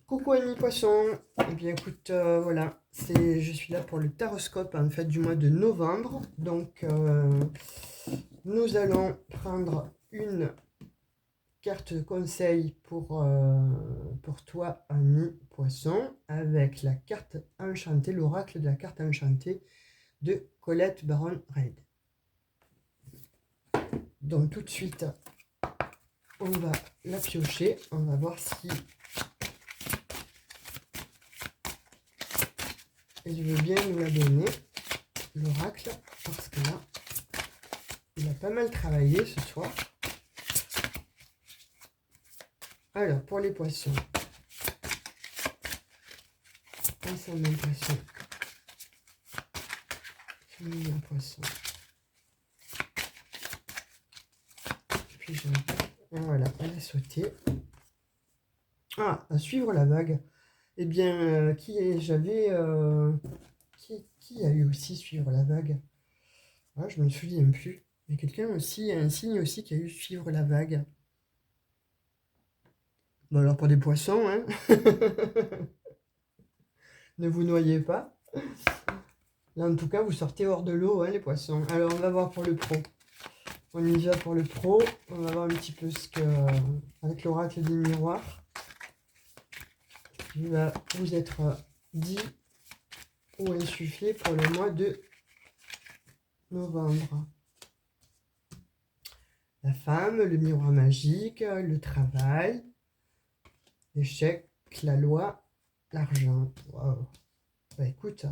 Coucou amis poissons, eh bien écoute, voilà, je suis là pour le taroscope en fait du mois de novembre. Donc nous allons prendre une carte de conseil pour toi ami poisson avec la carte enchantée, l'oracle de la carte enchantée de Colette Baron-Reid. Donc tout de suite, on va la piocher, on va voir si elle veut bien nous la donner, l'oracle, parce que là, il a pas mal travaillé ce soir. Alors, pour les poissons, un poisson, un poisson. Puis voilà, elle a sauté. Ah, à suivre la vague. Eh bien, qui a eu aussi suivre la vague? Ah, je me souviens plus. Mais quelqu'un aussi, un signe aussi qui a eu suivre la vague. Bon, alors pour des poissons, hein. Ne vous noyez pas. Là, en tout cas, vous sortez hors de l'eau, hein, les poissons. Alors, on va voir pour le pro. On y va pour le pro. On va voir un petit peu ce que, avec l'oracle des miroirs, il va vous être dit ou insufflé pour le mois de novembre. La femme, le miroir magique, le travail, l'échec, la loi, l'argent. Wow. Bah écoute,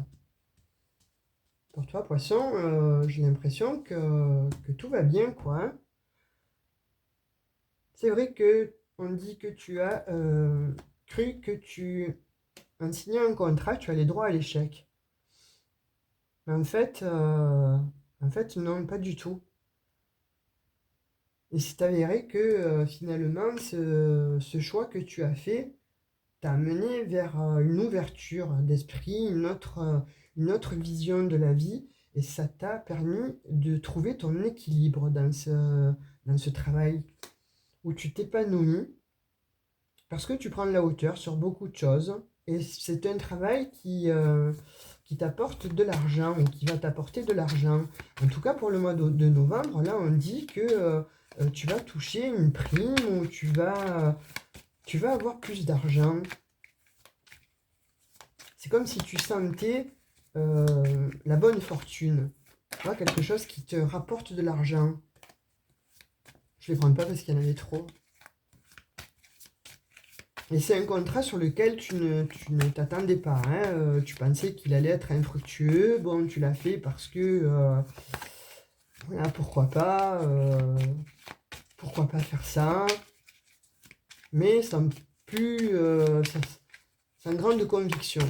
pour toi, poisson, j'ai l'impression que tout va bien, quoi. Hein. C'est vrai que on dit que tu as cru que en signant un contrat, tu as les droits à l'échec. Mais en fait, non, pas du tout. Et c'est avéré que finalement, ce choix que tu as fait t'a mené vers une ouverture d'esprit, une autre vision de la vie, et ça t'a permis de trouver ton équilibre dans ce travail où tu t'épanouis, parce que tu prends de la hauteur sur beaucoup de choses, et c'est un travail qui t'apporte de l'argent, ou qui va t'apporter de l'argent. En tout cas, pour le mois de novembre, là, on dit que tu vas toucher une prime, ou tu vas avoir plus d'argent. C'est comme si tu sentais la bonne fortune. Tu vois, quelque chose qui te rapporte de l'argent. Je ne les prends pas parce qu'il y en avait trop. Et c'est un contrat sur lequel tu ne t'attendais pas. Hein. Tu pensais qu'il allait être infructueux. Bon, tu l'as fait parce que... voilà, pourquoi pas faire ça. Mais sans plus... sans grande conviction.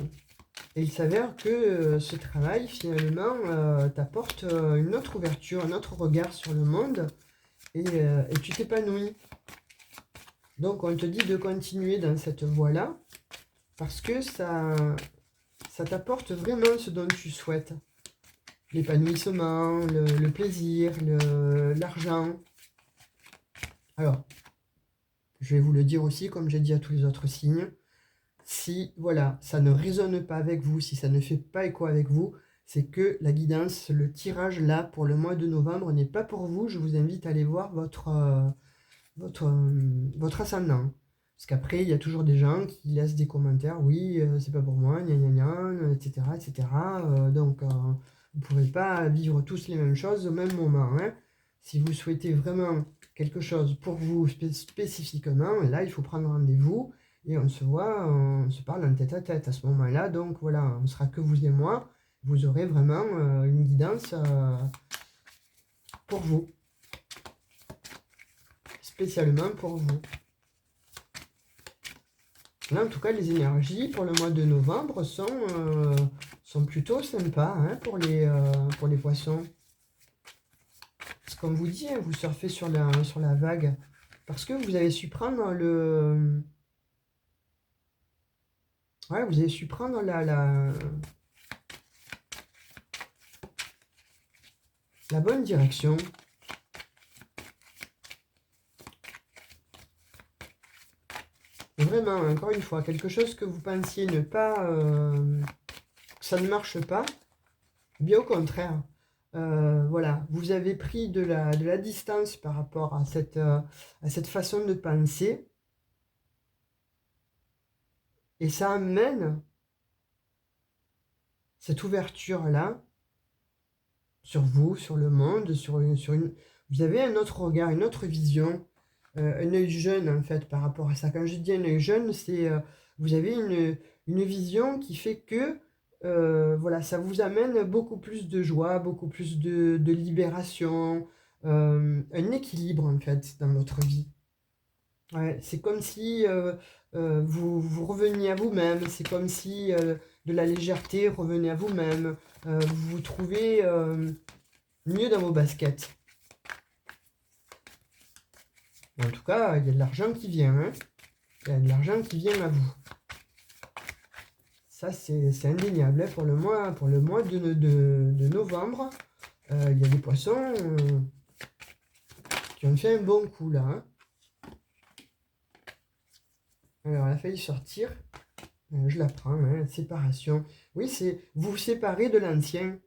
Et il s'avère que ce travail, finalement, t'apporte une autre ouverture, un autre regard sur le monde. Et tu t'épanouis. Donc on te dit de continuer dans cette voie-là, parce que ça t'apporte vraiment ce dont tu souhaites. L'épanouissement, le plaisir, l'argent. Alors, je vais vous le dire aussi, comme j'ai dit à tous les autres signes, si voilà, ça ne résonne pas avec vous, si ça ne fait pas écho avec vous, c'est que la guidance, le tirage là pour le mois de novembre n'est pas pour vous. Je vous invite à aller voir votre ascendant. Parce qu'après, il y a toujours des gens qui laissent des commentaires, oui, c'est pas pour moi, gna gna gna, etc. etc. Donc, vous ne pouvez pas vivre tous les mêmes choses au même moment. Hein. Si vous souhaitez vraiment quelque chose pour vous spécifiquement, là, il faut prendre rendez-vous et on se voit, on se parle en tête à tête à ce moment-là. Donc, voilà, on ne sera que vous et moi. Vous aurez vraiment une guidance pour vous, spécialement pour vous. Là, en tout cas, les énergies pour le mois de novembre sont plutôt sympas hein, pour les poissons. Parce qu'on vous dit, hein, vous surfez sur la vague. Parce que vous avez su prendre ouais, vous avez su prendre la bonne direction. Vraiment, encore une fois, quelque chose que vous pensiez ne pas, que ça ne marche pas, bien au contraire. Voilà, vous avez pris de la distance par rapport à cette façon de penser, et ça amène cette ouverture-là sur vous, sur le monde, Vous avez un autre regard, une autre vision, un œil jeune en fait par rapport à ça. Quand je dis un œil jeune, c'est vous avez une vision qui fait que voilà, ça vous amène beaucoup plus de joie, beaucoup plus de libération, un équilibre en fait dans votre vie. Ouais, c'est comme si vous reveniez à vous-même, c'est comme si de la légèreté revenait à vous-même, vous vous trouvez mieux dans vos baskets. En tout cas, il y a de l'argent qui vient, hein. Il y a de l'argent qui vient à vous. Ça, c'est indéniable, hein. Pour le mois de novembre, il y a des poissons qui ont fait un bon coup là, hein. Alors, elle a failli sortir. Je la prends, hein, séparation. Oui, c'est vous vous séparez de l'ancien.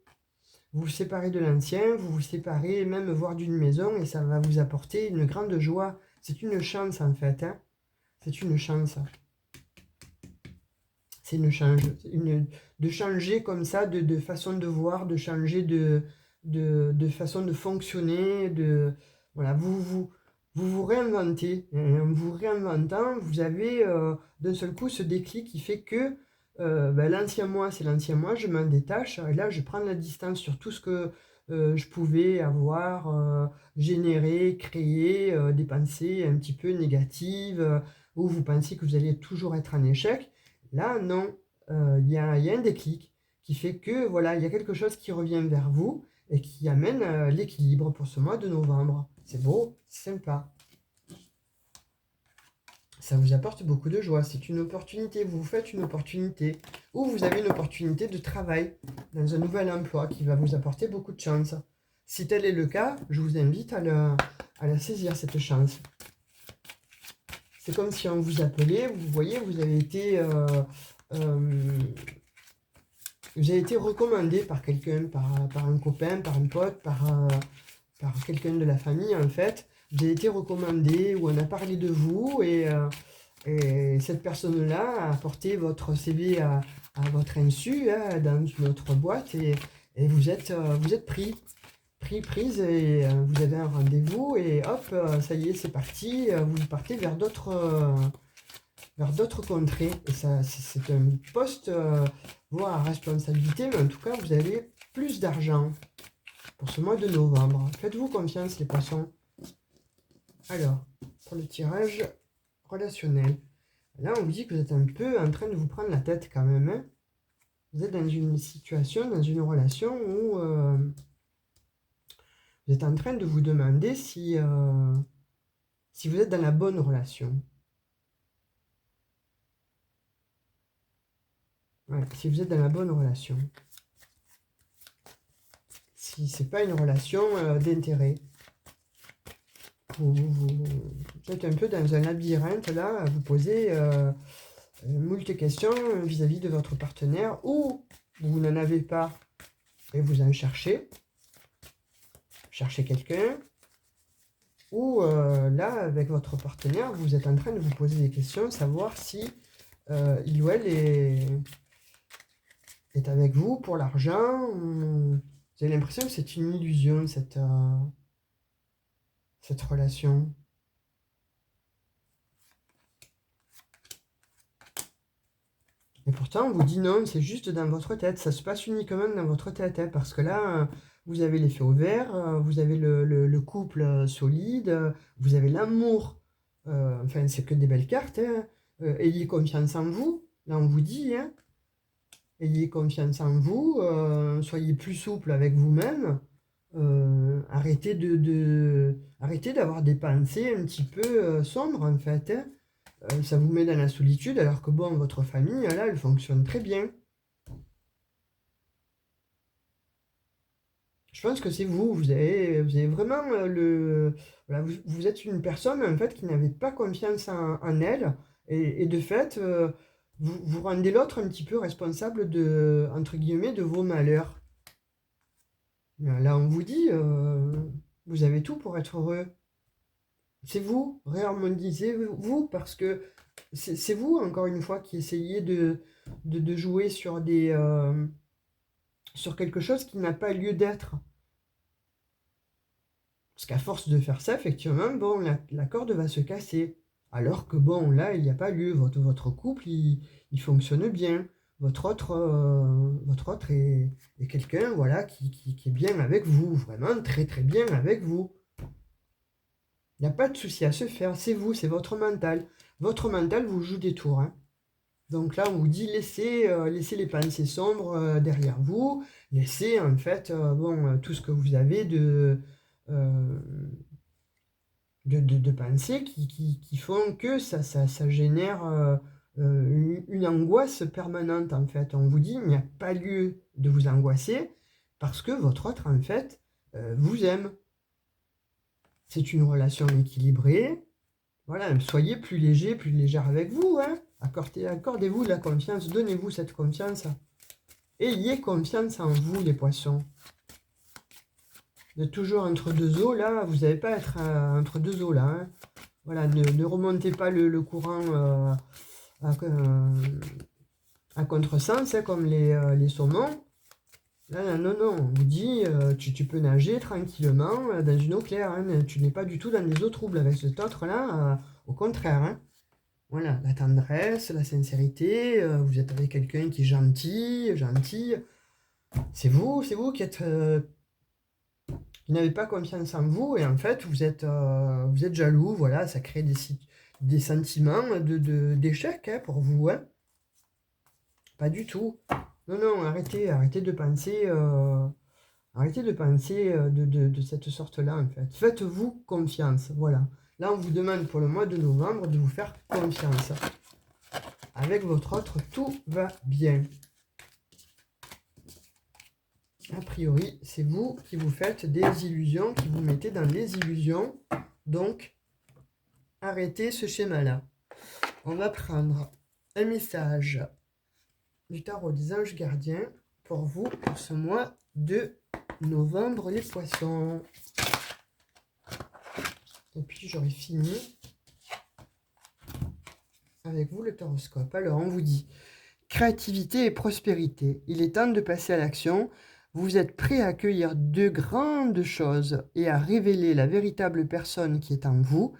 Vous vous séparez de l'ancien, vous vous séparez même voire d'une maison et ça va vous apporter une grande joie. C'est une chance en fait, hein. C'est une chance. C'est de changer comme ça, de façon de voir, de changer de façon de fonctionner, voilà, vous vous réinventez. Et en vous réinventant, vous avez d'un seul coup ce déclic qui fait que ben, l'ancien moi, c'est l'ancien moi, je m'en détache, et là je prends la distance sur tout ce que je pouvais avoir généré, créé, des pensées un petit peu négatives, où vous pensiez que vous alliez toujours être en échec. Là, non, il y a un déclic qui fait que voilà, il y a quelque chose qui revient vers vous et qui amène l'équilibre pour ce mois de novembre. C'est beau, c'est sympa. Ça vous apporte beaucoup de joie. C'est une opportunité. Vous vous faites une opportunité. Ou vous avez une opportunité de travail dans un nouvel emploi qui va vous apporter beaucoup de chance. Si tel est le cas, je vous invite à la saisir, cette chance. C'est comme si on vous appelait, vous voyez, vous avez été recommandé par quelqu'un, par un copain, par un pote, par quelqu'un de la famille en fait. Vous avez été recommandé ou on a parlé de vous et cette personne-là a apporté votre CV à votre insu hein, dans une autre boîte et vous êtes prise et vous avez un rendez-vous et hop, ça y est, c'est parti, vous partez vers d'autres contrées. Et ça, c'est un poste, voire à responsabilité, mais en tout cas, vous avez plus d'argent pour ce mois de novembre. Faites-vous confiance, les poissons. Alors, pour le tirage relationnel, là, on vous dit que vous êtes un peu en train de vous prendre la tête quand même, hein. Vous êtes dans une situation, dans une relation où vous êtes en train de vous demander si vous êtes dans la bonne relation. Ouais, si vous êtes dans la bonne relation. Si c'est pas une relation d'intérêt. Vous êtes un peu dans un labyrinthe là, à vous poser moult questions vis-à-vis de votre partenaire, ou vous n'en avez pas et vous en cherchez quelqu'un, ou là, avec votre partenaire, vous êtes en train de vous poser des questions, savoir si il ou elle est avec vous pour l'argent. Vous avez l'impression que c'est une illusion, cette relation. Et pourtant, on vous dit non, c'est juste dans votre tête. Ça se passe uniquement dans votre tête, hein, parce que là, vous avez les feux au vert, vous avez le couple solide, vous avez l'amour. Enfin, c'est que des belles cartes, hein. Ayez confiance en vous. Là, on vous dit, hein, ayez confiance en vous, soyez plus souple avec vous-même. Arrêtez d'avoir des pensées un petit peu sombres, en fait, hein. Ça vous met dans la solitude, alors que bon, votre famille, là, elle fonctionne très bien. Je pense que c'est vous, vous avez vraiment voilà, vous êtes une personne, en fait, qui n'avait pas confiance en elle, Et de fait, vous rendez l'autre un petit peu responsable de, entre guillemets, de vos malheurs. Là, on vous dit, vous avez tout pour être heureux. C'est vous, réharmonisez-vous, parce que c'est vous, encore une fois, qui essayez de jouer sur sur quelque chose qui n'a pas lieu d'être. Parce qu'à force de faire ça, effectivement, bon, la corde va se casser. Alors que bon, là, il n'y a pas lieu. Votre couple, il fonctionne bien. Votre autre est quelqu'un, voilà, qui est bien avec vous, vraiment très très bien avec vous. Il n'y a pas de souci à se faire, c'est vous, c'est votre mental. Votre mental vous joue des tours, hein. Donc là, on vous dit laissez les pensées sombres derrière vous, laissez en fait bon, tout ce que vous avez euh, de pensées qui font que ça génère une angoisse permanente en fait. On vous dit il n'y a pas lieu de vous angoisser parce que votre autre en fait vous aime. C'est une relation équilibrée. Voilà, soyez plus léger, plus légère avec vous, hein. Accordez-vous de la confiance, donnez-vous cette confiance. Ayez confiance en vous, les poissons. Vous êtes toujours entre deux eaux, là, vous n'allez pas être entre deux eaux, là, hein. Voilà, ne remontez pas le courant à contresens, hein, comme les saumons. Là, non, non, on vous dit, tu peux nager tranquillement dans une eau claire, hein. Tu n'es pas du tout dans des eaux troubles avec cet autre-là, au contraire, hein. Voilà, la tendresse, la sincérité, vous êtes avec quelqu'un qui est gentil. C'est vous qui êtes, qui n'avez pas confiance en vous et en fait vous êtes jaloux, voilà, ça crée des sentiments d'échec hein, pour vous, hein. Pas du tout. Non, non, arrêtez de penser de cette sorte-là en fait. Faites-vous confiance, voilà. Là, on vous demande pour le mois de novembre de vous faire confiance. Avec votre autre, tout va bien. A priori, c'est vous qui vous faites des illusions, qui vous mettez dans les illusions. Donc, arrêtez ce schéma-là. On va prendre un message du tarot des anges gardiens pour vous, pour ce mois de novembre, les poissons. Et puis, j'aurai fini avec vous le horoscope. Alors, on vous dit créativité et prospérité. Il est temps de passer à l'action. Vous êtes prêt à accueillir de grandes choses et à révéler la véritable personne qui est en vous.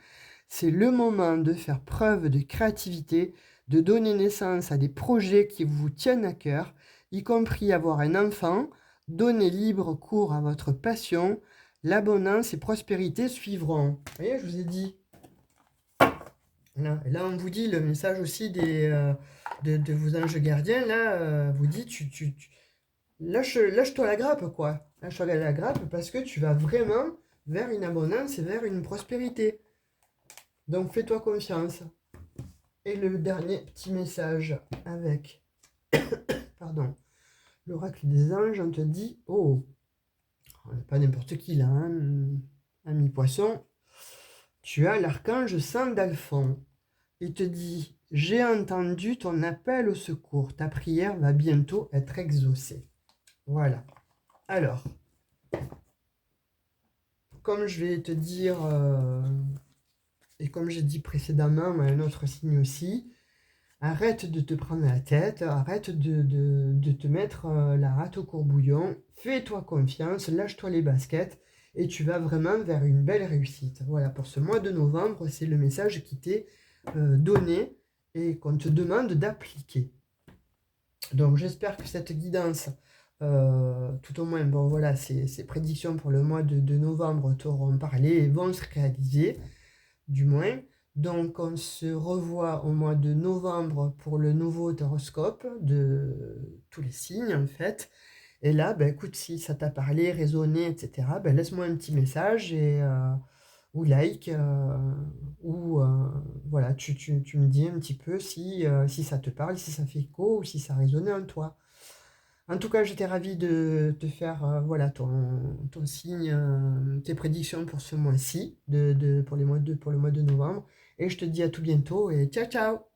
C'est le moment de faire preuve de créativité, de donner naissance à des projets qui vous tiennent à cœur, y compris avoir un enfant. Donnez libre cours à votre passion. L'abondance et prospérité suivront. Vous voyez, je vous ai dit. Là, et là, on vous dit le message aussi de vos anges gardiens. Là, vous dit lâche-toi la grappe, quoi. Lâche-toi la grappe parce que tu vas vraiment vers une abondance et vers une prospérité. Donc, fais-toi confiance. Et le dernier petit message avec, pardon, l'oracle des anges, on te dit, oh, pas n'importe qui là, hein, ami poisson, tu as l'archange Sandalphon. Il te dit, j'ai entendu ton appel au secours, ta prière va bientôt être exaucée. Voilà. Alors, comme je vais te dire, et comme j'ai dit précédemment, un autre signe aussi, arrête de te prendre la tête, arrête de te mettre la rate au courbouillon, fais-toi confiance, lâche-toi les baskets, et tu vas vraiment vers une belle réussite. Voilà, pour ce mois de novembre, c'est le message qui t'est donné et qu'on te demande d'appliquer. Donc j'espère que cette guidance, tout au moins, bon voilà, ces prédictions pour le mois de novembre t'auront parlé et vont se réaliser, du moins. Donc on se revoit au mois de novembre pour le nouveau horoscope de tous les signes en fait. Et là, ben, écoute, si ça t'a parlé, résonné, etc., ben, laisse-moi un petit message ou like, ou voilà, tu me dis un petit peu si ça te parle, si ça fait écho ou si ça résonne en toi. En tout cas, j'étais ravie de te faire voilà, ton signe, tes prédictions pour ce mois-ci, pour le mois de novembre. Et je te dis à tout bientôt et ciao ciao!